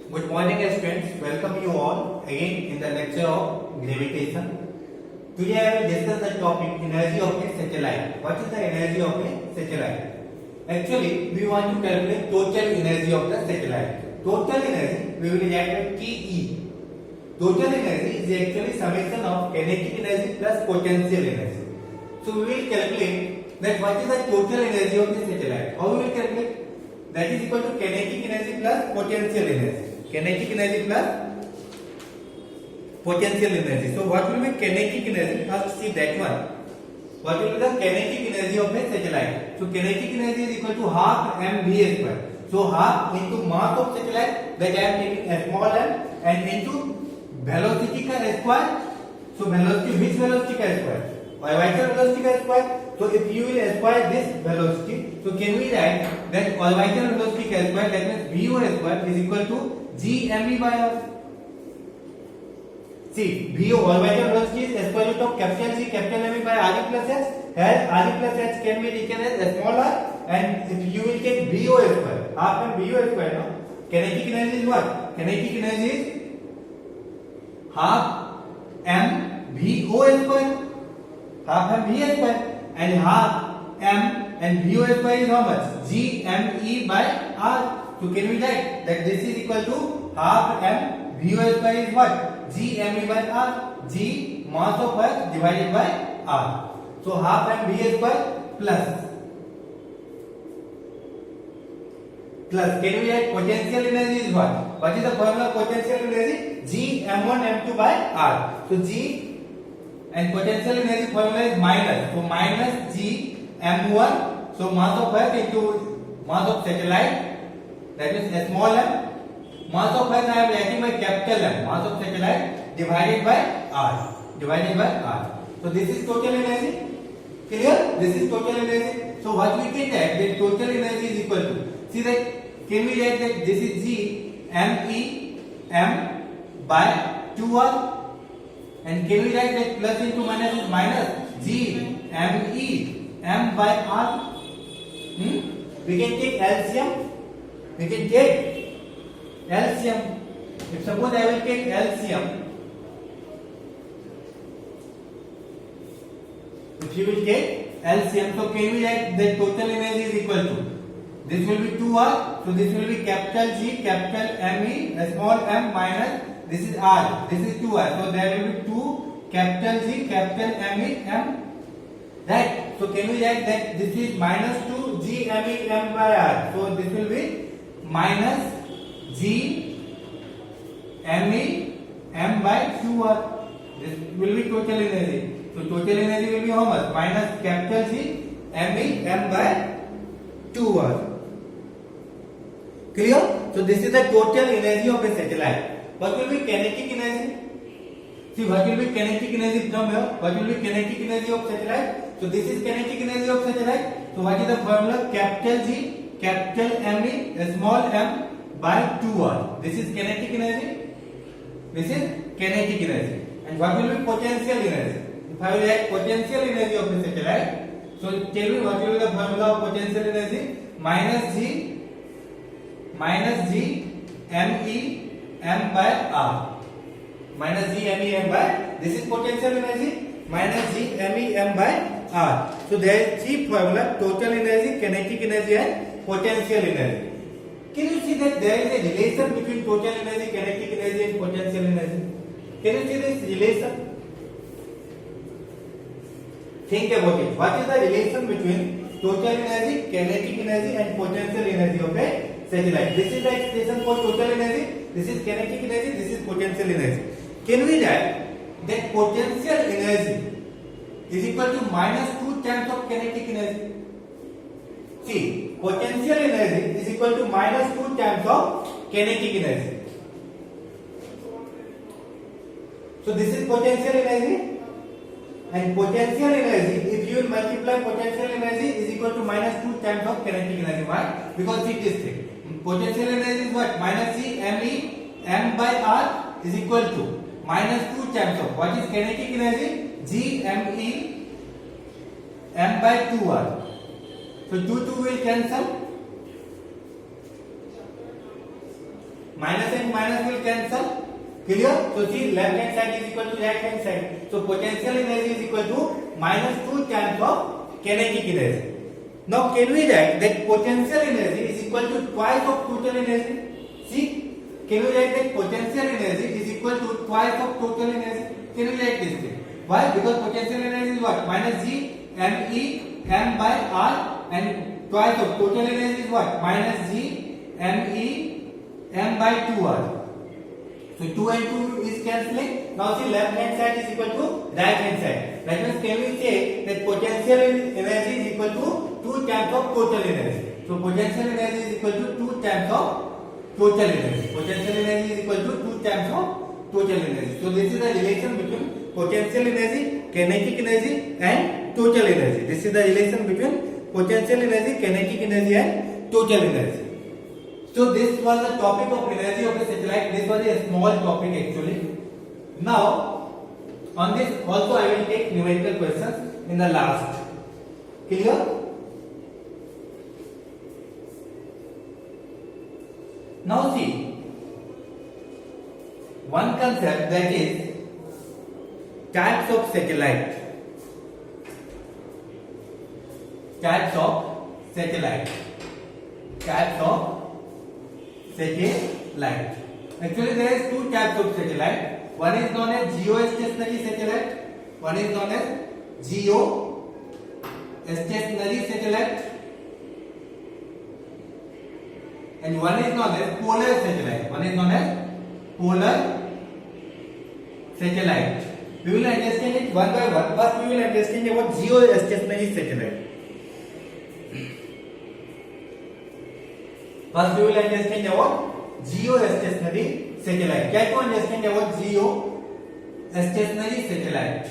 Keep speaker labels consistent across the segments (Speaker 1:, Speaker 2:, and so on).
Speaker 1: Good morning, students. Welcome you all again in the lecture of gravitation. Today I will discuss the topic energy of a satellite. What is the energy of a satellite? Actually, we want to calculate total energy of the satellite. Total energy we will write as TE. Total energy is actually summation of kinetic energy plus potential energy. So we will calculate that what is the total energy of the satellite. How we will calculate? That is equal to kinetic energy plus potential energy. Kinetic energy plus potential energy. So what will be kinetic energy? First see that one. What will be the kinetic energy of a satellite? So kinetic energy is equal to half mv square. So half into mass of satellite, that I am taking a small m, and into velocity ka square. So velocity, which velocity ka square? Orbital velocity ka square. So if you will square this velocity, so can we write that orbital velocity ka square, that means v square is equal to gme by r. See, v orbital velocity is square root of capital G capital M by r plus h. Here r plus h can be written as small r, and if you will take v square, half m v square, no? Kinetic energy is what? Kinetic energy is half m v square, half m v square, and half m and v square is how much? G m e by r. So can we write that this is equal to half m v square is what? G m e by r. G mass of earth divided by r. So half m v square plus can we write potential energy is what? What is the formula of potential energy? G m1 m2 by r. So G and potential energy formula is minus. So minus G m1. So mass of earth into mass of satellite, that is a small m. Mass of earth I am writing by capital M. Mass of satellite divided by r. Divided by r. So this is total energy. Clear? This is total energy. So what we can write that total energy is equal to, see that, can we write that this is G m e m by 2r, and can we write that plus into minus is minus G m e m by r? We can take LCM. We can take LCM. If suppose I will take LCM, if you will take LCM, so can we write that total energy is equal to, this will be 2r, so this will be capital G capital M E small m minus this is r, this is 2r, so there will be 2 capital G capital M E m, right? So can we write that this is minus 2 G M E m by r, so this will be minus G m E m by 2r. This will be total energy. So total energy will be how much? Minus capital G m E m by 2r. Clear? So this is the total energy of a satellite. What will be kinetic energy? See, what will be kinetic energy from here? What will be kinetic energy of satellite? So this is kinetic energy of satellite. So what is the formula? Capital G capital M E small m by 2r. This is kinetic energy. This is kinetic energy. And what will be potential energy? If I will write potential energy of the satellite, so tell me what will be the formula of potential energy? Minus G m e m by r. Minus G m e m by, this is potential energy, minus G m e m by r. So there is three formula: total energy, kinetic energy, and potential energy. Can you see that there is a relation between total energy, kinetic energy, and potential energy? Can you see this relation? Think about it. What is the relation between total energy, kinetic energy, and potential energy of a satellite? This is the expression for total energy. This is kinetic energy. This is potential energy. Can we write that potential energy is equal to minus 2 times of kinetic energy? See, potential energy is equal to minus 2 times of kinetic energy. So this is potential energy, and potential energy, if you will multiply potential energy, is equal to minus 2 times of kinetic energy. Why? Because see this thing. Potential energy is what? Minus G m e m by r is equal to minus 2 times of what is kinetic energy? G m e m by 2r. So 2 will cancel. minus and minus will cancel. Clear? So see, left hand side is equal to right hand side. So potential energy is equal to minus 2 times of kinetic energy. Now can we write that potential energy is equal to twice of total energy? See, can we write that potential energy is equal to twice of total energy? Can we write this thing? Why? Because potential energy is what? Minus G M E M by R, and twice of total energy is what? Minus G M E M by 2R. So 2 and 2 is cancelling. Now see, left hand side is equal to right hand side. That means can we say that potential energy is equal to 2 times of total energy. So potential energy is equal to 2 times of total energy. Potential energy is equal to 2 times of total energy. So this is the relation between potential energy, kinetic energy and total energy. This is the relation between potential energy, kinetic energy and total energy. So this was the topic of energy of the satellite. This was a small topic actually. Now on this also I will take numerical questions in the last. Clear? Now see, one concept, that is types of satellite. Types of satellite. Types of satellite. Actually there is two types of satellite. One is known as geostationary satellite. One is known as geostationary satellite. And one is known as polar satellite. One is known as polar satellite. We will understand it one by one. First we will understand about geostationary satellite. First we will understand about geostationary satellite. Try to understand about geostationary satellite.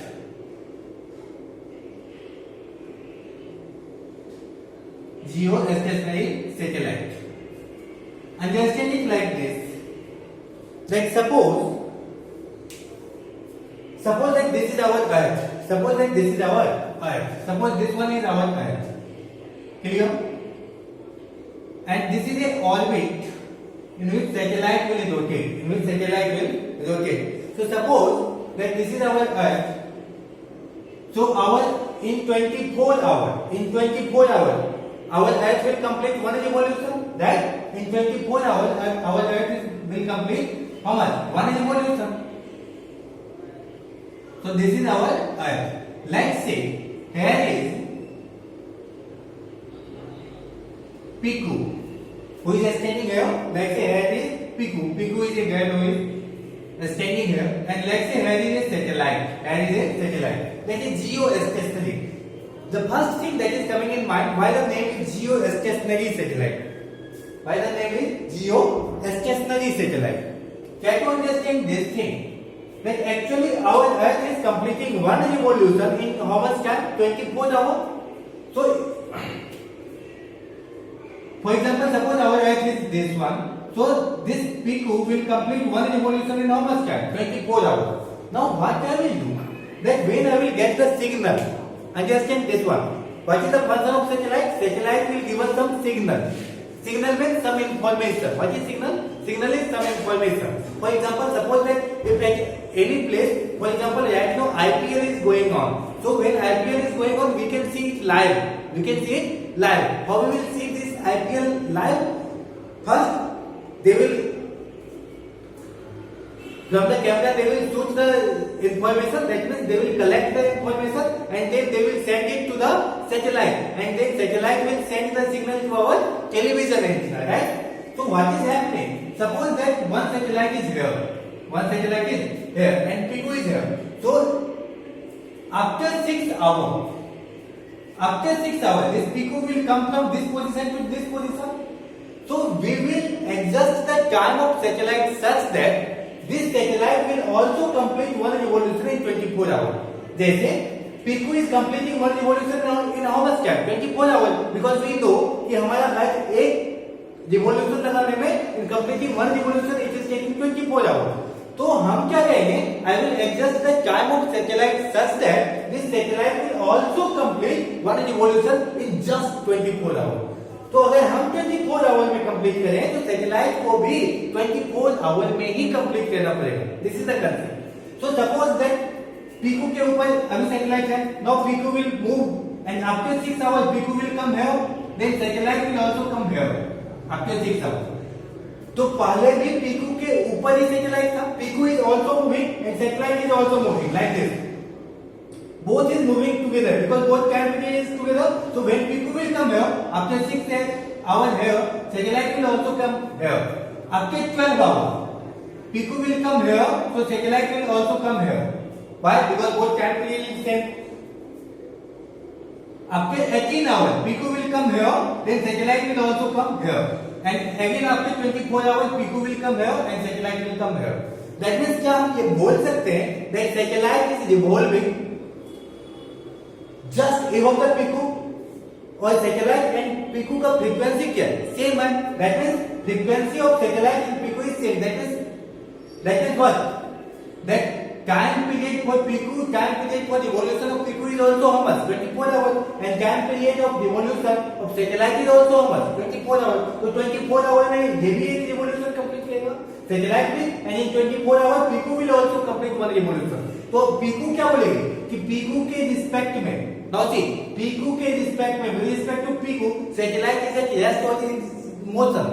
Speaker 1: Geostationary satellite. Understand it like this. Like suppose that this is our Earth. Suppose that this is our Earth. Suppose this one is our Earth. Clear? And this is a orbit in which satellite will rotate. So suppose that this is our Earth. So in 24 hours, our Earth will complete one revolution. Right? In 24 hours, our Earth will complete how much? One revolution. So this is our Earth. Let's say here is Piku, who is standing here. Let's say here is Piku. Piku is a girl who is standing here. And let's say here is a satellite. That is geostationary. The first thing that is coming in mind, why the name is geostationary satellite? Why the name is geostationary satellite? Try to understand this thing. That actually our Earth is completing one revolution in how much time? 24 hours. So, for example, suppose our Earth is this one. So, this Piku will complete one revolution in how much time? 24 hours. Now, what I will do? That when I will get the signal, understand this one. What is the function of satellite? Satellite will give us some signal. Signal means some information. What is signal? Signal is some information. For example, suppose that if at any place, for example, right now IPL is going on. So when IPL is going on, we can see it live. How we will see this IPL live? First, they will from the camera they will shoot the information. That means they will collect the information and then they will send it to the satellite, and then satellite will send the signal to our television antenna, right? So what is happening? Suppose that one satellite is here, and Piku is here. So after 6 hours, this Piku will come from this position to this position. So we will adjust the time of satellite such that this satellite will also complete one revolution in 24 hours. जैसे Piku is completing one revolution in how much time? 24 hours. Because we know कि हमारा Earth एक revolution लगाने में in completing one revolution it is taking 24 hours. तो हम क्या करेंगे? I will adjust the time of satellite such that this satellite will also complete one revolution in just 24 hours. तो अगर हम 24 आवर में कंप्लीट करें तो सैटेलाइट को भी 24 आवर में ही कंप्लीट करना पड़ेगा. This is the concept. So suppose that Piku के ऊपर अभी सैटेलाइट है. Now Piku will move and after 6 hours Piku will come here, then satellite will also come here after 6 hours. तो पहले भी पीकू के ऊपर ही सैटेलाइट था. Piku is also moving and satellite is also moving like this. Both is moving together because both time period is together. So when Piku will come here after 6 hours here, satellite will also come here. After 12 hours, Piku will come here, so satellite will also come here. Why? Because both time period is same. After 18 hours, Piku will come here, then satellite will also come here. And again after 24 hours, Piku will come here and satellite will come here. That means क्या हम ये बोल सकते हैं that satellite is revolving just above the Piku और satellite and Piku का frequency क्या है? सेम है. That means frequency of satellite and Piku is same. That is what? That time period for Piku, time period for revolution of Piku is also how much? 24 hours. And time period of revolution of satellite is also how much? 24 hours. तो 24 our में ये भी एक revolution complete करेगा satellite भी, and in 24 hours Piku will also complete one revolution. तो Piku क्या बोलेगी कि Piku के रिस्पेक्ट में, now see, Piku के रिस्पेक्ट में, with respect to Piku, satellite is at rest or in motion,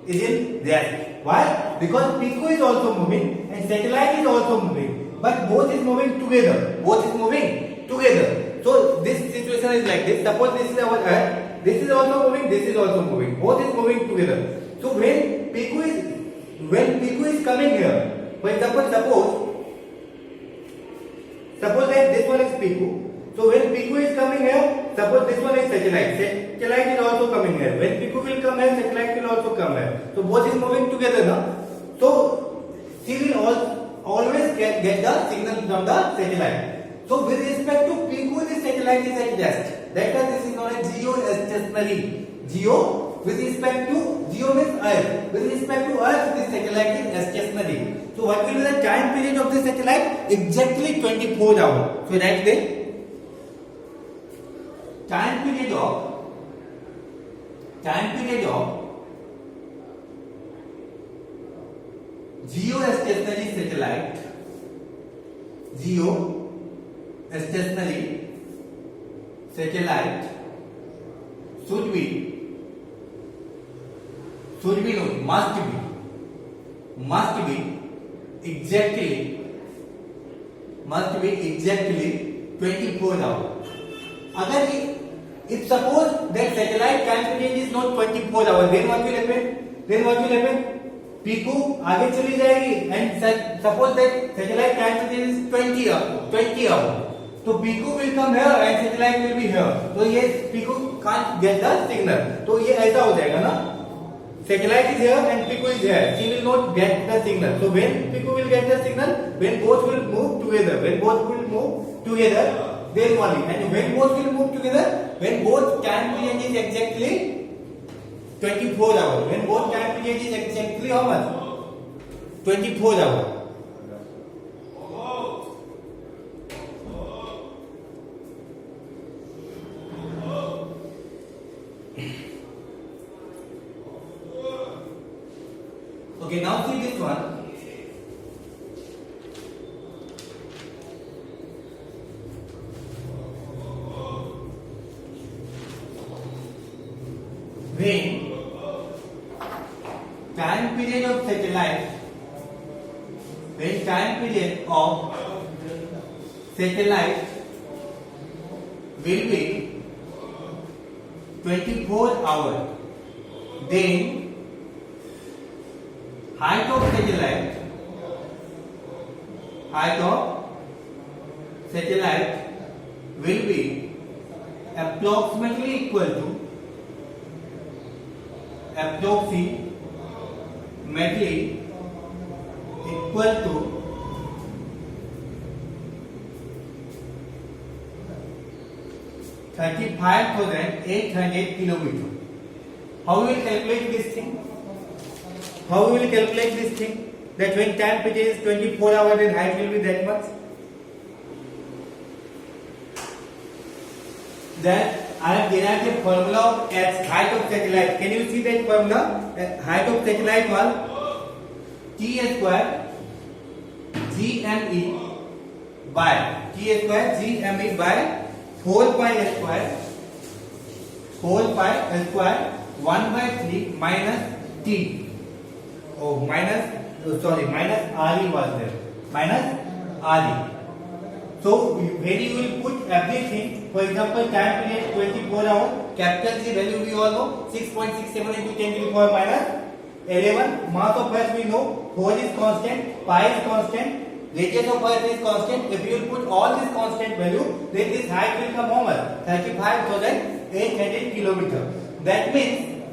Speaker 1: is in rest. Why? Because Piku is also moving and satellite is also moving, but both is moving together. Both is moving together. So this situation is like this. Suppose this is our Earth. This is also moving. This is also moving. Both is moving together. So when Piku is coming here, for example, suppose that this one is Piku. So when Piku is coming here, suppose this one is satellite. Satellite is also coming here. When Piku will come here, satellite will also come here. So both is moving together now. So she will always get the signal from the satellite. So with respect to Piku, the satellite is at rest. That is, this is known as geostationary. Geo with respect to geo means Earth. With respect to Earth, this satellite is stationary. So what will be the time period of this satellite? Exactly 24 hours. So that's the time period of geostationary satellite should be no, must be exactly 24 hours. अगर if suppose that satellite time period is not 24 hours, then what will happen? Piku आगे चली जाएगी and suppose that satellite time period is 20 hours. तो Piku will come here and satellite will be here. तो ये Piku can't get the signal. तो ये ऐसा हो जाएगा ना? Satellite is here and Piku is here. She will not get the signal. So when Piku will get the signal, when both will move together, then only. And when both will move together, when both time period is exactly 24 hours. When both time period is exactly how much? 24 hours. Okay, now see this one. When time period of satellite will be 24 hours, then height of satellite will be approximately equal to 35,800 kilometers. How we will calculate this thing? That when time period is 24 hours, then height will be that much. That I have derived the formula of h, height of satellite. Can you see that formula? Height of satellite was t square gme by t square gme by 4 pi square 1 by 3 minus t. Minus re was there. Minus re. So when you will put everything, for example, time period 24 hours, capital G value we all know 6.67 into 10 to the power minus 11. Mass of earth we know, whole is constant, pi is constant, radius of earth is constant. If you will put all this constant value, then this height will come how much? 35,800 kilometer. That means,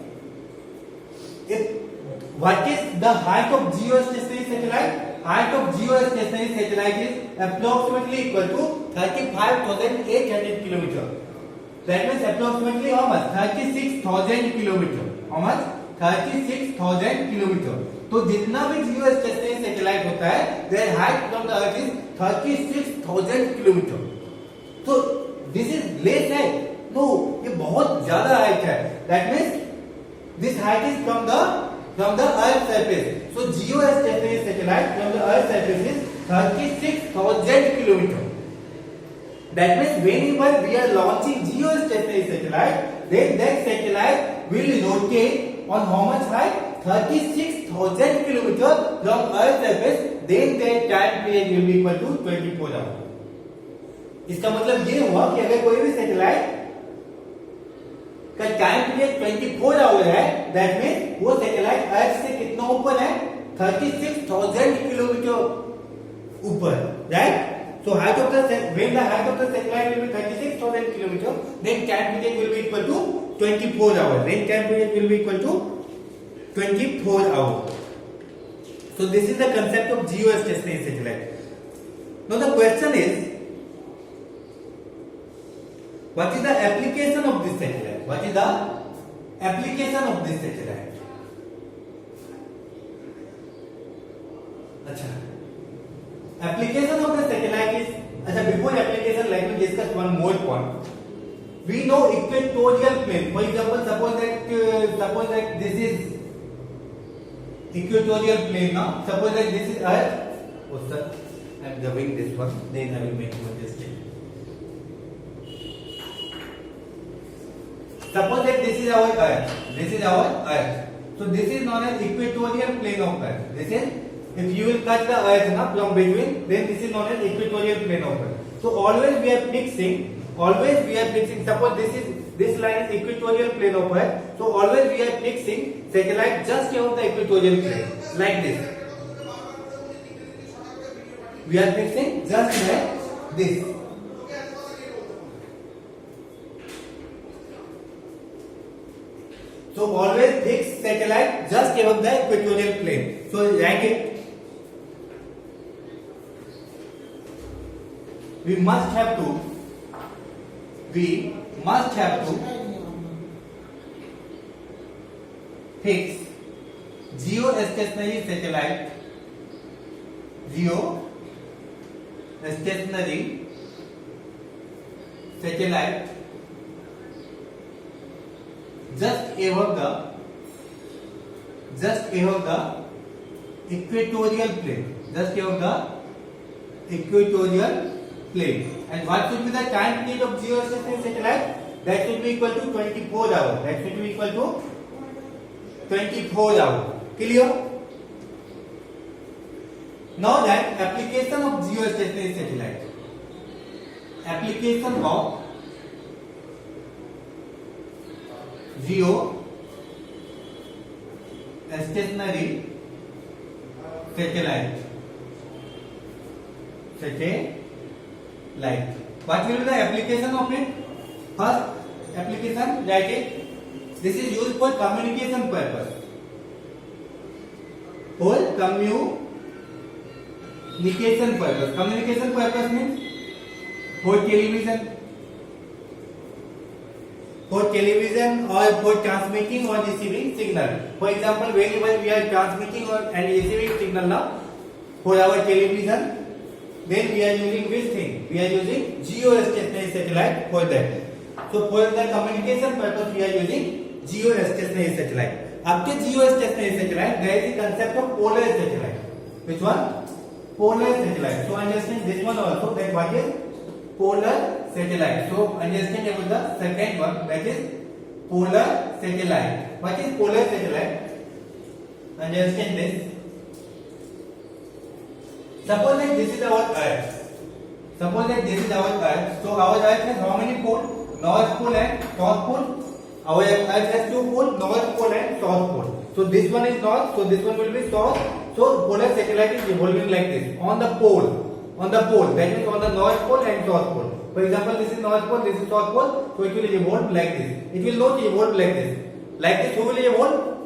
Speaker 1: what is the height of geostationary satellite? Height of geostationary satellite is approximately equal to 35,800 kilometer. That means approximately how much? 36,000 kilometer. How much? 36,000 kilometer. तो जितना भी geostationary satellite होता है, their height from the earth is 36,000 kilometer. So this is less height. No, ये बहुत ज्यादा height है. That means this height is from the earth surface. So geostationary satellite from the earth surface is 36,000 kilometer. That means whenever we are launching geostationary satellite, then that satellite will rotate on how much height? 36,000 kilometer from earth surface. Then their time period will be equal to 24 hours. इसका मतलब ये हुआ कि अगर कोई भी satellite का time period 24 our है, दैट मींस वो सैटेलाइट अर्थ से कितना ऊपर है? 36,000 किलोमीटर ऊपर, right? So height of the when the height of the satellite will be 36,000 kilometer, then time period will be equal to 24 hours. Then time period will be equal to 24 hours. So this is the concept of geostationary satellite. Now the question is, what is the application of this satellite? What is the application of this satellite? अच्छा, application of the satellite is, अच्छा, before application, let me discuss one more point. We know equatorial plane. For example, suppose that this is equatorial plane now. Suppose that this is Earth. Oh sir, I am drawing this one. Then I will make one mistake. Suppose that this is our Earth. This is our Earth. So this is known as equatorial plane of Earth. This is, if you will touch the Earth now from between, then this is known as equatorial plane of Earth. So always we are fixing. Suppose this line is equatorial plane of Earth. So always we are fixing satellite just above the equatorial plane, like this. We are fixing just like this. So always fix satellite just above the equatorial plane. So write it. We must have to fix geostationary satellite just above the equatorial plane, plane. And what should be the time period of geostationary satellite? That should be equal to 24 hours. Clear? Now that application of geostationary satellite. Application of geostationary satellite. What will be the application of it? First application, write it. This is used for communication purpose. For communication purpose. Communication purpose means for television or for transmitting or receiving signal. For example, whenever we are transmitting and receiving signal now for our television, then we are using which thing? We are using geostationary satellite for that. So for the communication purpose we are using geostationary satellite. After geostationary satellite, there is the concept of polar satellite. Which one? Polar satellite. So understand this one also, that what is polar satellite. So understand about the second one, that is polar satellite. What is polar satellite? Understand this. Suppose that this is our Earth. Suppose that this is our Earth. So our Earth has how many poles? North pole and south pole. Our Earth has two poles, North pole and south pole. So this one is north, so this one will be south. So polar satellite is revolving like this on the pole. That means on the North pole and south pole. For example, this is North pole, this is south pole. So it will revolve like this. It will not revolve like this. Like this, who will revolve?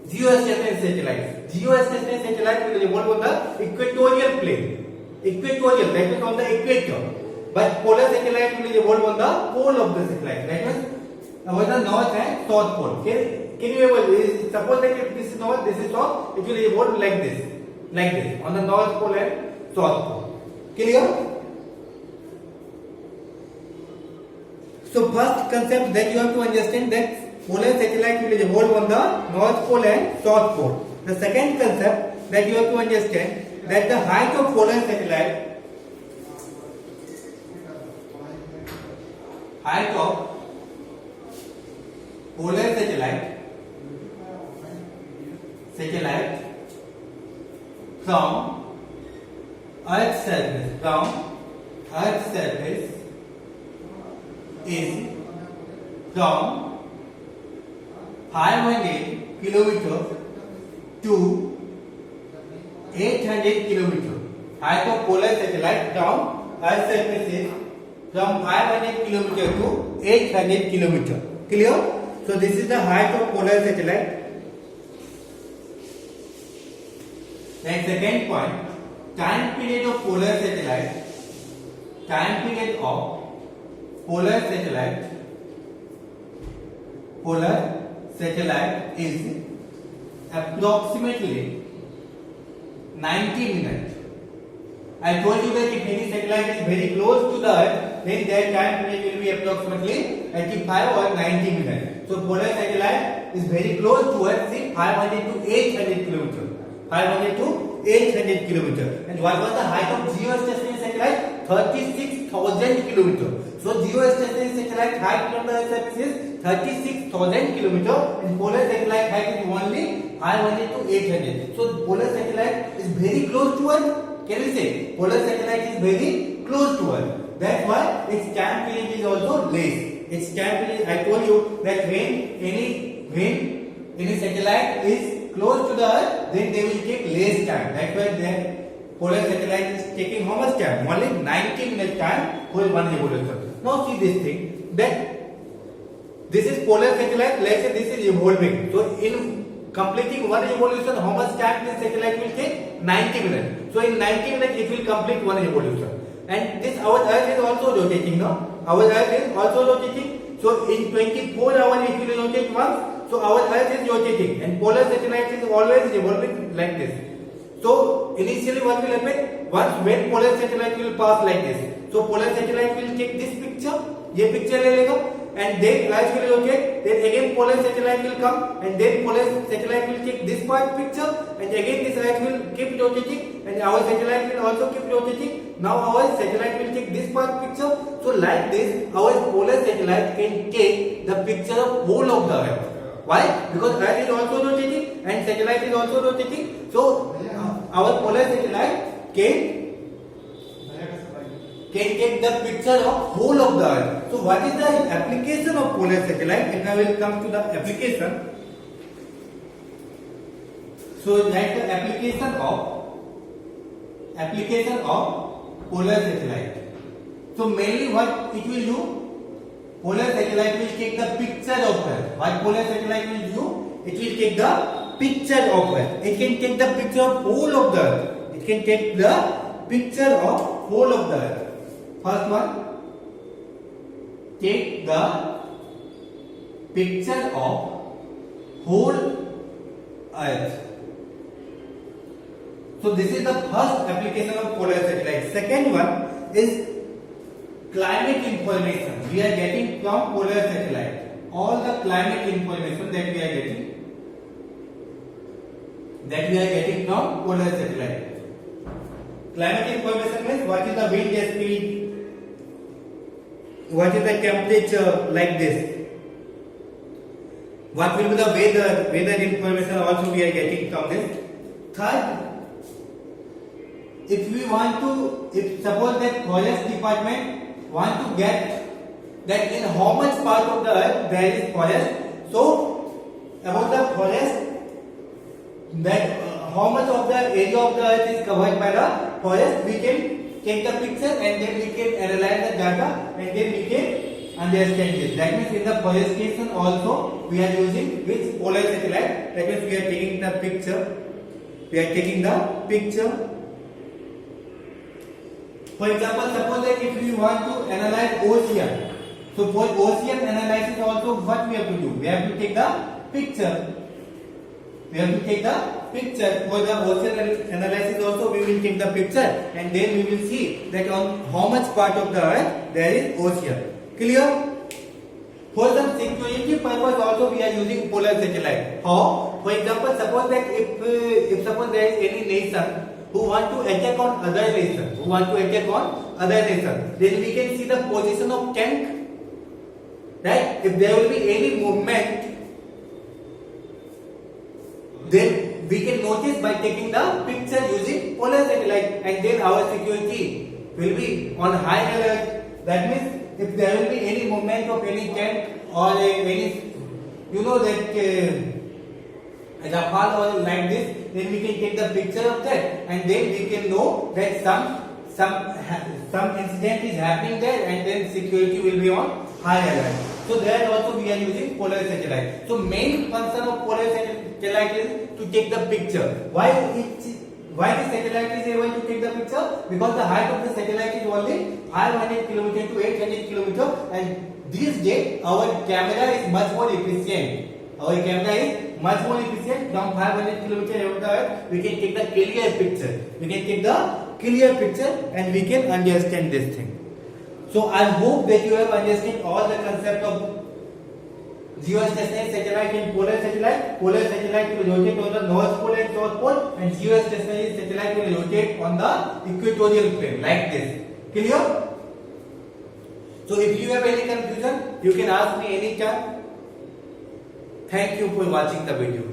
Speaker 1: Geostationary satellite. Geostationary satellite will revolve on the equatorial plane. Equatorial, that means on the equator. But polar satellite will revolve on the pole of the satellite. That means over the north and south pole. Can you ever suppose that if this is north, this is south, it will revolve like this, on the north pole and south pole. Clear? So first concept that you have to understand, that polar satellite will revolve on the north pole and south pole. The second concept that you have to understand, that the height of polar satellite from Earth's surface is from 500 kilometers to 800 kilometers. Height of polar satellite from Earth's surface is from 500 kilometers to 800 kilometers. Clear? So this is the height of polar satellite. Then second point, time period of polar satellite. Time period of polar satellite is approximately 90 minutes. I told you that if any satellite is very close to the Earth, then their time period will be approximately 85 or 90 minutes. So polar satellite is very close to Earth, say 500 to 800 kilometers. 500 to 800 kilometers. And what was the height of geostationary satellite? 36,000 kilometers. So geostationary satellite height from the Earth's surface is 36,000 kilometers, and polar satellite height is only 500 to 800. So polar satellite is very close to Earth. Can we say polar satellite is very close to Earth? That's why its time period is also less. Its time period, I told you that when any satellite is close to the Earth, then they will take less time. That's why the polar satellite is taking how much time? Only 90 minutes time for one revolution. Now see this thing, that this is polar satellite. Let's say this is evolving. So in completing one revolution, how much time this satellite will take? 90 minutes. So in 90 minutes it will complete one revolution. And this our Earth is also rotating now. Our Earth is also rotating. So in 24 hours it will rotate once. So our Earth is rotating, and polar satellite is always revolving like this. So initially what will happen? When polar satellite will pass like this, so polar satellite will take this picture, ये picture ले लेगा, and then Earth will rotate. Then again polar satellite will come, and then polar satellite will take this part picture, and again this Earth will keep rotating, and our satellite will also keep rotating. Now our satellite will take this part picture. So like this, our polar satellite can take the picture of whole of the Earth. Why? Because Earth is also rotating and satellite is also rotating. So our polar satellite can take the picture of whole of the Earth. So what is the application of polar satellite? And I will come to the application. So that's the application of polar satellite. So mainly what it will do? Polar satellite will take the picture of Earth. What polar satellite will do? It will take the picture of Earth. It can take the picture of whole of the Earth. It can take the picture of whole of the Earth. First one, take the picture of whole Earth. So this is the first application of polar satellite. Second one is climate information. we are getting from polar satellite. All the climate information that we are getting from polar satellite. Climate information means what is the wind speed, what is the temperature, like this. What will be the weather information also we are getting from this. Third, if suppose that forest department want to get that in how much part of the earth there is forest, so about the forest, that how much of the area of the earth is covered by the forest, we can take the picture and then we can analyze the data and then we can understand it. That means in the forestation also we are using which polar satellite. That means we are taking the picture. For example, suppose that if we want to analyze ocean, so for ocean analysis also what we have to do? We have to take the picture. For the ocean analysis also we will take the picture and then we will see that on how much part of the earth there is ocean. Clear? For some security purpose also we are using polar satellite. How? For example, suppose that if suppose there is any nation who want to attack on other nation, then we can see the position of tank, right? If there will be any movement, then we can notice by taking the picture using polar satellite, and then our security will be on high alert. That means if there will be any movement of any tank or any, Rafale or like this, then we can take the picture of that and then we can know that some incident is happening there and then security will be on high alert. So there also we are using polar satellite. So main function of polar satellite is to take the picture. Why the satellite is able to take the picture? Because the height of the satellite is only 500 km to 800 km, and these days our camera is much more efficient. From 500 km above the earth, we can take the clear picture. And we can understand this thing. So I hope that you have understood all the concept of geostationary satellite and polar satellite. Polar satellite will rotate on the north pole and south pole, and geostationary satellite will rotate on the equatorial plane like this. Clear? So if you have any confusion, you can ask me anytime. Thank you for watching the video.